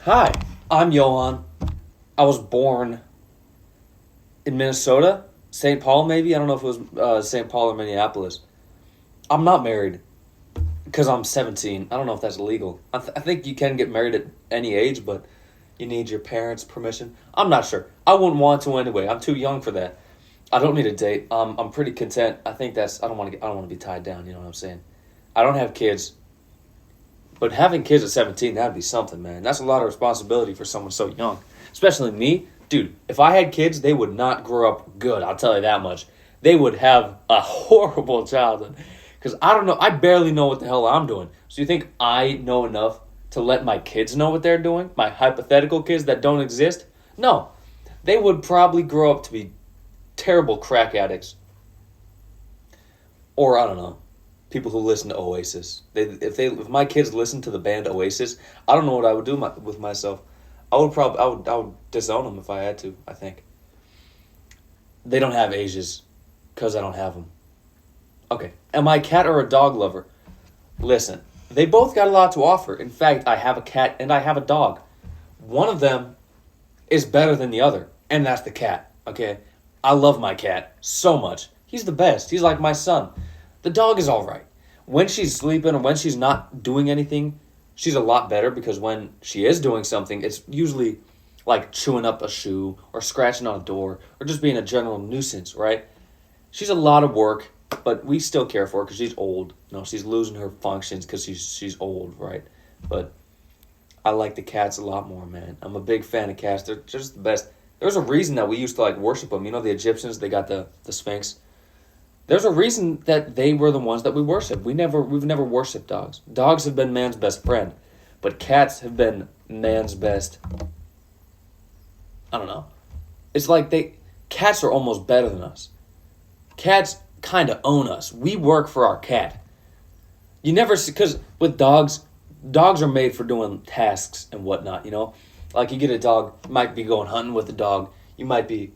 Hi, I'm Johan. I was born in Minnesota, St. Paul, maybe. I don't know if it was St. Paul or Minneapolis. I'm not married because I'm 17. I don't know if that's legal. I think you can get married at any age, but you need your parents' permission. I'm not sure. I wouldn't want to anyway. I'm too young for that. I don't need a date. I'm pretty content. I think that's. I don't want to be tied down. You know what I'm saying? I don't have kids, but having kids at 17, that'd be something, man. That's a lot of responsibility for someone so young. Especially me. Dude, if I had kids, they would not grow up good, I'll tell you that much. They would have a horrible childhood. Because I don't know, I barely know what the hell I'm doing. So you think I know enough to let my kids know what they're doing? My hypothetical kids that don't exist? No. They would probably grow up to be terrible crack addicts. Or, I don't know, people who listen to Oasis. If my kids listen to the band Oasis, I don't know what I would do with myself. I would disown them if I had to. I think they don't have ages, cause I don't have them. Okay, am I a cat or a dog lover? Listen, they both got a lot to offer. In fact, I have a cat and I have a dog. One of them is better than the other, and that's the cat. Okay, I love my cat so much. He's the best. He's like my son. The dog is all right. When she's sleeping or when she's not doing anything, she's a lot better because when she is doing something, it's usually like chewing up a shoe or scratching on a door or just being a general nuisance, right? She's a lot of work, but we still care for her because she's old. No, she's losing her functions because she's old, right? But I like the cats a lot more, man. I'm a big fan of cats. They're just the best. There's a reason that we used to like worship them. You know, the Egyptians, they got the Sphinx. There's a reason that they were the ones that we worship. We've never worshipped dogs. Dogs have been man's best friend, but cats have been man's best. I don't know. It's like cats are almost better than us. Cats kind of own us. We work for our cat. You never see, because with dogs are made for doing tasks and whatnot. You know, like you get a dog, you might be going hunting with a dog. You might be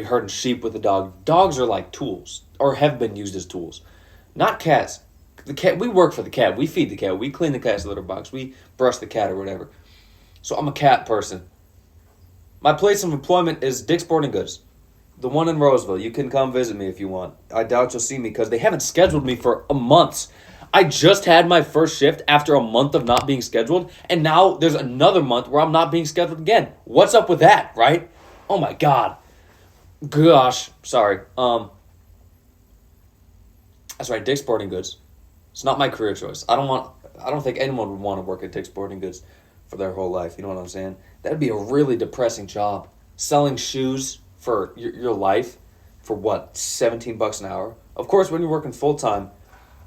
herding sheep with a dog. Dogs are like tools, or have been used as tools, not cats. The cat, we work for the cat. We feed the cat. We clean the cat's litter box. We brush the cat or whatever. So I'm a cat person. My place of employment is Dick's Sporting Goods, the one in Roseville. You can come visit me if you want. I doubt you'll see me because they haven't scheduled me for a month. I just had my first shift after a month of not being scheduled, and now there's another month where I'm not being scheduled again. What's up with that, right? Oh my god. Gosh, sorry. That's right, Dick's Sporting Goods. It's not my career choice. I don't think anyone would want to work at Dick's Sporting Goods for their whole life. You know what I'm saying? That'd be a really depressing job. Selling shoes for your life for what, 17 bucks an hour? Of course, when you're working full time,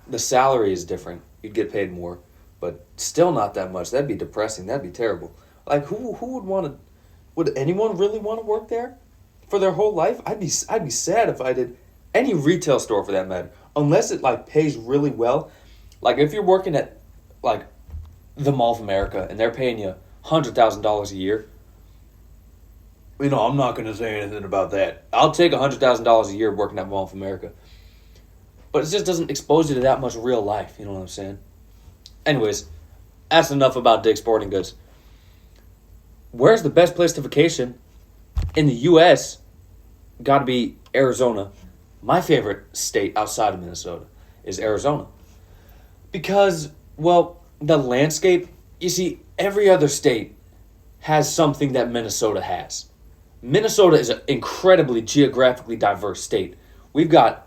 the salary is different. You'd get paid more, but still not that much. That'd be depressing. That'd be terrible. Like who would want to would anyone really want to work there for their whole life? I'd be sad if I did. Any retail store for that matter, unless it like pays really well. Like if you're working at like the Mall of America and they're paying you $100,000 a year. You know, I'm not gonna say anything about that. I'll take $100,000 a year working at Mall of America, but it just doesn't expose you to that much real life. You know what I'm saying? Anyways, that's enough about Dick's Sporting Goods. Where's the best place to vacation in the U.S.? Got to be Arizona. My favorite state outside of Minnesota is Arizona because, well, the landscape. You see, every other state has something that Minnesota has. Minnesota is an incredibly geographically diverse state. We've got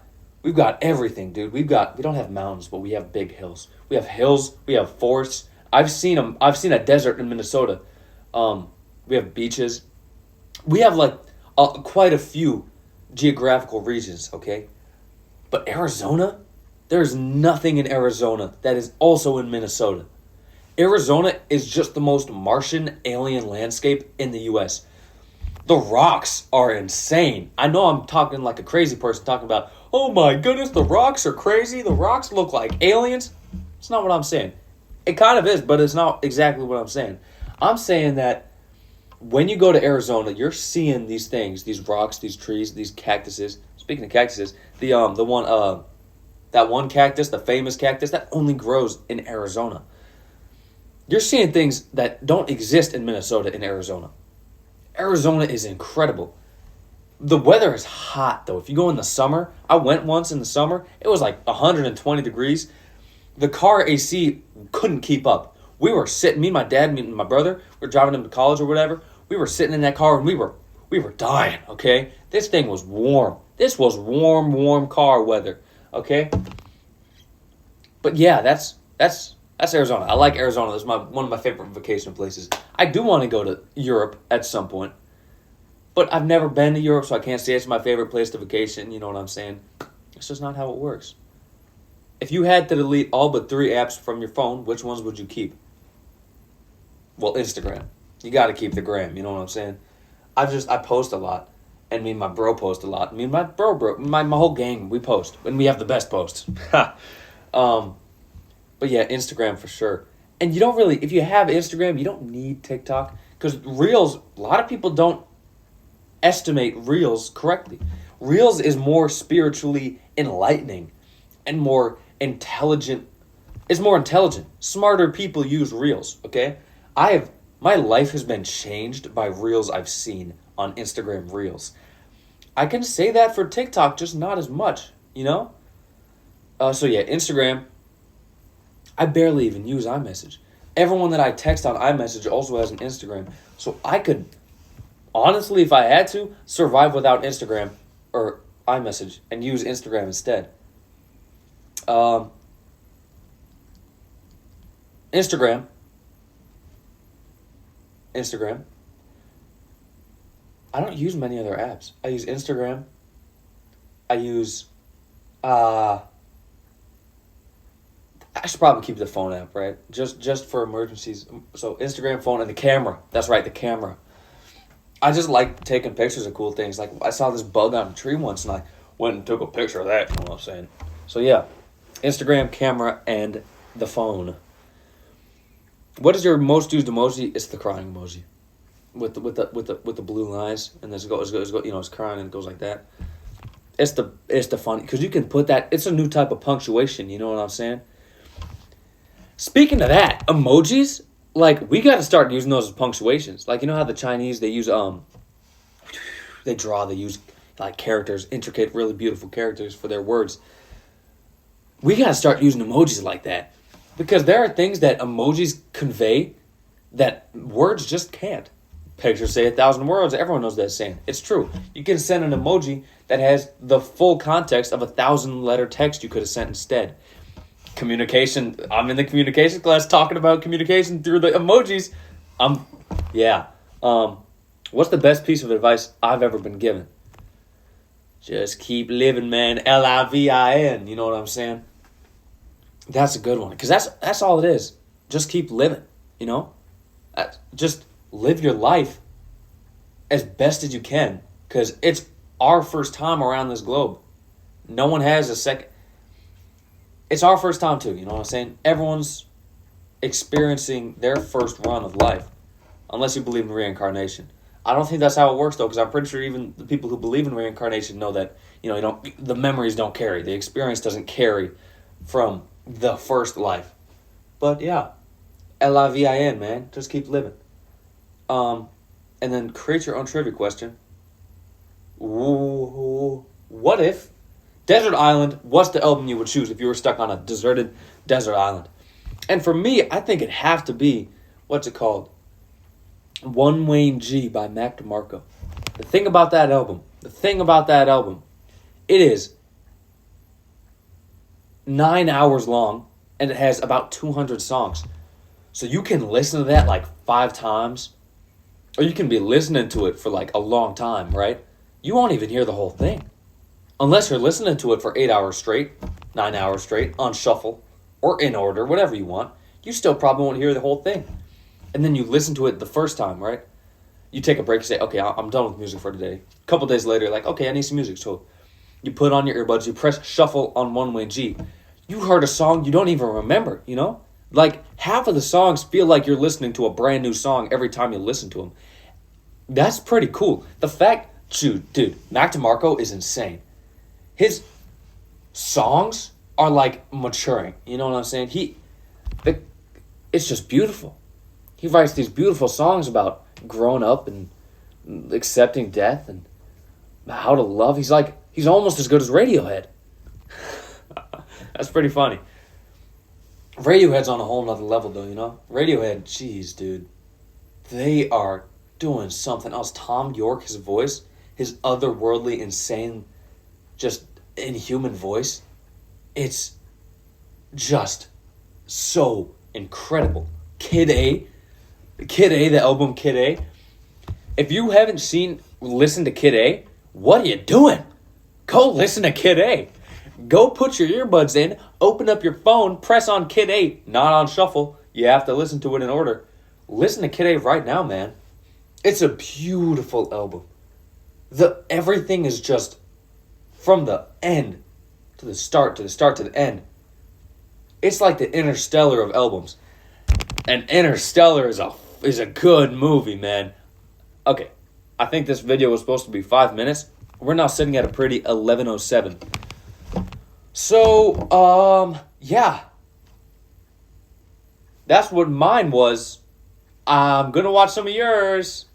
everything, dude. We don't have mountains, but we have big hills. We have hills. We have forests. I've seen them. I've seen a desert in Minnesota. We have beaches. We have like quite a few geographical regions. Okay, but Arizona, there's nothing in Arizona that is also in Minnesota. Arizona is just the most Martian alien landscape in the U.S. The rocks are insane. I know I'm talking like a crazy person talking about, oh my goodness, the rocks are crazy. The rocks look like aliens. It's not what I'm saying. It kind of is, but it's not exactly what I'm saying. I'm saying that when you go to Arizona, you're seeing these things, these rocks, these trees, these cactuses. Speaking of cactuses, that one cactus, the famous cactus, that only grows in Arizona. You're seeing things that don't exist in Minnesota and Arizona. Arizona is incredible. The weather is hot though. If you go in the summer, I went once in the summer, it was like 120 degrees. The car AC couldn't keep up. We were sitting, me and my dad, me and my brother, we were driving him to college or whatever. We were sitting in that car and we were dying, okay? This thing was warm. This was warm car weather, okay? But yeah, that's Arizona. I like Arizona. That's one of my favorite vacation places. I do want to go to Europe at some point. But I've never been to Europe, so I can't say it's my favorite place to vacation. You know what I'm saying? It's just not how it works. If you had to delete all but 3 apps from your phone, which ones would you keep? Well, Instagram. You got to keep the gram. You know what I'm saying? I post a lot. And me and my bro post a lot. Me and my bro, my whole gang, we post. And we have the best posts. But yeah, Instagram for sure. And you don't really, if you have Instagram, you don't need TikTok. Because Reels, a lot of people don't estimate Reels correctly. Reels is more spiritually enlightening and more intelligent. It's more intelligent. Smarter people use Reels, okay? My life has been changed by Reels I've seen on Instagram Reels. I can say that for TikTok, just not as much, you know? So yeah, Instagram, I barely even use iMessage. Everyone that I text on iMessage also has an Instagram. So I could, honestly, if I had to, survive without Instagram or iMessage and use Instagram instead. Instagram. I don't use many other apps. I use Instagram. I use, I should probably keep the phone app, right? Just for emergencies. So Instagram, phone, and the camera. That's right, the camera. I just like taking pictures of cool things. Like I saw this bug on a tree once, and I went and took a picture of that. You know what I'm saying? So yeah, Instagram, camera, and the phone. What is your most used emoji? It's the crying emoji, with the blue lines, and this goes, you know, it's crying and it goes like that. It's the funny because you can put that. It's a new type of punctuation. You know what I'm saying? Speaking of that, emojis, like we got to start using those as punctuations. Like you know how the Chinese they use they use like characters, intricate, really beautiful characters for their words. We got to start using emojis like that. Because there are things that emojis convey that words just can't. Pictures say 1,000 words. Everyone knows that saying. It's true. You can send an emoji that has the full context of 1,000-letter text you could have sent instead. Communication. I'm in the communication class talking about communication through the emojis. What's the best piece of advice I've ever been given? Just keep living, man. LIVIN. You know what I'm saying? That's a good one. Because that's all it is. Just keep living, you know? Just live your life as best as you can. Because it's our first time around this globe. No one has a second. It's our first time too, you know what I'm saying? Everyone's experiencing their first run of life. Unless you believe in reincarnation. I don't think that's how it works though. Because I'm pretty sure even the people who believe in reincarnation know that, you know, the memories don't carry. The experience doesn't carry from the first life. But yeah, LIVIN, man. Just keep living. And then create your own trivia question. What if Desert Island was the album you would choose if you were stuck on a deserted desert island? And for me, I think it'd have to be, what's it called? One Wayne G by Mac DeMarco. The thing about that album, it is 9 hours long, and it has about 200 songs. So you can listen to that like 5 times, or you can be listening to it for like a long time, right? You won't even hear the whole thing. Unless you're listening to it for 8 hours straight, 9 hours straight, on shuffle, or in order, whatever you want. You still probably won't hear the whole thing. And then you listen to it the first time, right? You take a break and say, okay, I'm done with music for today. A couple days later, you're like, okay, I need some music. So you put on your earbuds, you press shuffle on One Way G. You heard a song you don't even remember, you know? Like, half of the songs feel like you're listening to a brand new song every time you listen to them. That's pretty cool. The fact, dude, Mac DeMarco is insane. His songs are like maturing, you know what I'm saying? It's just beautiful. he writes these beautiful songs about growing up and accepting death and how to love. He's almost as good as Radiohead. That's pretty funny. Radiohead's on a whole nother level, though, you know? Radiohead, jeez, dude. They are doing something else. Tom York, his voice, his otherworldly, insane, just inhuman voice, it's just so incredible. Kid A, the album Kid A. If you haven't listened to Kid A, what are you doing? Go listen to Kid A. Go put your earbuds in, open up your phone, press on Kid A, not on shuffle. You have to listen to it in order. Listen to Kid A right now, man. It's a beautiful album. Everything is just from the end to the start, to the end. It's like the Interstellar of albums. And Interstellar is a good movie, man. Okay, I think this video was supposed to be 5 minutes. We're now sitting at a pretty 11:07. So, yeah. That's what mine was. I'm gonna watch some of yours.